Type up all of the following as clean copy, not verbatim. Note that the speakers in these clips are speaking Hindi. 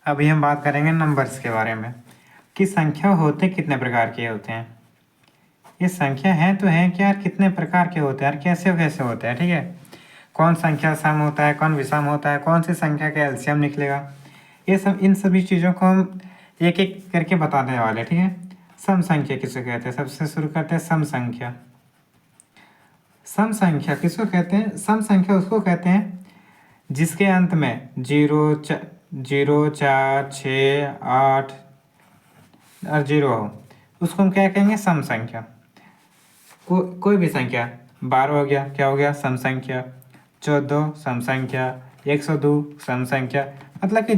अभी हम बात करेंगे नंबर्स के बारे में कि संख्या होते कितने प्रकार के होते हैं। ये संख्या है तो है क्या, कितने प्रकार के होते हैं यार, कैसे कैसे होते हैं, ठीक है। कौन संख्या सम होता है, कौन विषम होता है, कौन सी संख्या का एलसीएम निकलेगा, ये सब इन सभी चीज़ों को हम एक एक करके बताने वाले, ठीक है। सम संख्या किसको कहते हैं, सबसे शुरू करते हैं सम संख्या। सम संख्या किसको कहते हैं, सम संख्या उसको कहते हैं जिसके अंत में 0, 4, 6, 8 और 0 हो, उसको हम क्या कहेंगे, सम संख्या। कोई भी संख्या, 12 हो गया, क्या हो गया, सम संख्या। 14 सम संख्या। 102 सम संख्या। मतलब कि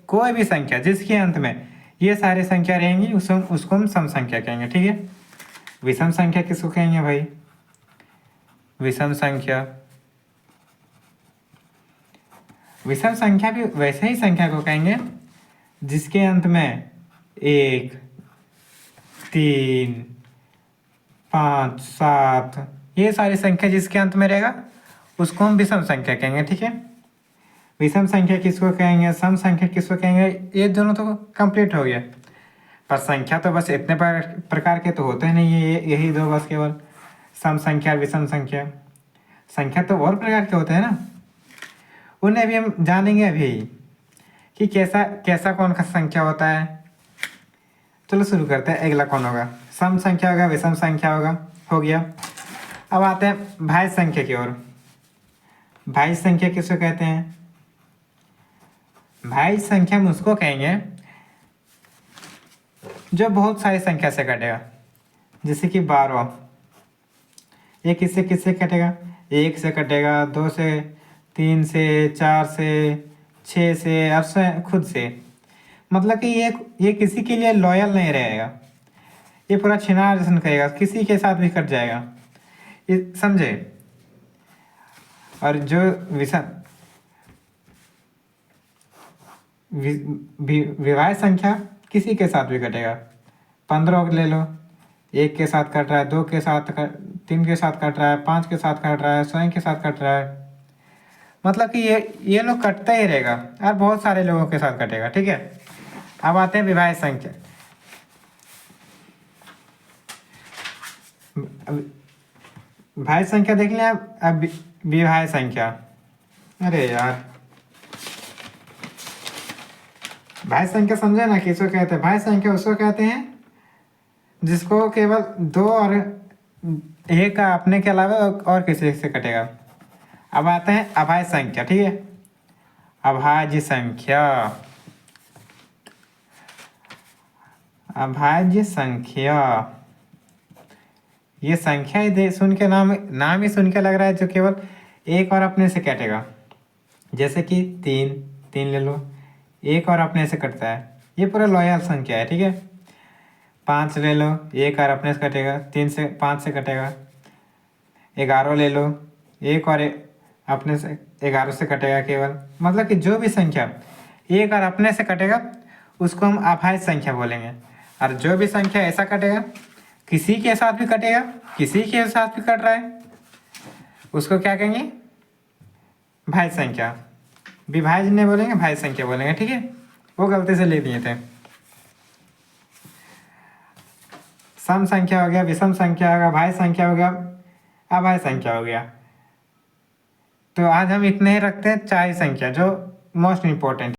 कोई भी संख्या जिसके अंत में ये सारी संख्या रहेंगी उसको हम सम संख्या कहेंगे, ठीक है। विषम संख्या किसको कहेंगे भाई, विषम संख्या। विषम संख्या भी वैसे ही संख्या को कहेंगे जिसके अंत में 1, 3, 5, 7 ये सारी संख्या जिसके अंत में रहेगा उसको हम विषम संख्या कहेंगे, ठीक है। विषम संख्या किसको कहेंगे, सम संख्या किसको कहेंगे, ये दोनों तो कंप्लीट हो गया। पर संख्या तो बस इतने प्रकार के तो होते ही नहीं है, यही दो बस केवल, सम संख्या विषम संख्या। संख्या तो और प्रकार के होते हैं ना, उन्हें भी हम जानेंगे अभी कि कैसा कैसा कौन का संख्या होता है। चलो शुरू करते हैं, अगला कौन होगा, सम संख्या होगा, विषम संख्या होगा, हो गया। अब आते हैं भाज्य संख्या की ओर। भाज्य संख्या किसको कहते हैं, भाज्य संख्या हम उसको कहेंगे जो बहुत सारी संख्या से कटेगा। जैसे कि 12, ये किससे किससे कटेगा, 1 से कटेगा, 2 से, 3 से, 4 से, 6 से, और खुद से। मतलब कि ये किसी के लिए लॉयल नहीं रहेगा, ये पूरा छिनार जैसन करेगा, किसी के साथ भी कट जाएगा, ये समझे। और जो विभाज्य संख्या किसी के साथ भी कटेगा। 15 ले लो, 1 के साथ कट रहा है, 2 के साथ 3 के साथ कट रहा है, 5 के साथ कट रहा है, स्वयं के साथ कट रहा है। मतलब कि ये लोग कटता ही रहेगा और बहुत सारे लोगों के साथ कटेगा, ठीक है। अब आते हैं विभाज्य संख्या। भाज्य संख्या देख लें अब विभाज्य संख्या। अरे यार, भाज्य संख्या समझे ना किसको कहते हैं, भाज्य संख्या उसको कहते हैं जिसको केवल 2 और 1 का अपने के अलावा और किसी से कटेगा। अब आते हैं अभाज्य संख्या, ठीक है। अभाज्य संख्या, अभाज्य संख्या ये संख्या ही सुन के नाम ही सुन के लग रहा है जो केवल 1 और अपने से कटेगा। जैसे कि 3 ले लो, 1 और अपने से कटता है, ये पूरा लॉयल संख्या है, ठीक है। 5 ले लो, 1 और अपने से कटेगा, 3 से 5 से कटेगा। 11 ले लो, 1 और अपने से 11 से कटेगा केवल। मतलब कि जो भी संख्या 1 और अपने से कटेगा उसको हम अभाज्य संख्या बोलेंगे। और जो भी संख्या ऐसा कटेगा, किसी के साथ भी कटेगा, किसी के साथ भी कट रहा है, उसको क्या कहेंगे, भाज्य संख्या। विभाज्य नहीं बोलेंगे, भाज्य संख्या बोलेंगे, ठीक है। वो गलती से ले दिए थे। सम संख्या हो गया, विषम संख्या हो गया, भाज्य संख्या हो गया, अभाज्य संख्या हो गया। तो आज हम इतने ही रखते हैं, 4 संख्या जो मोस्ट इंपॉर्टेंट।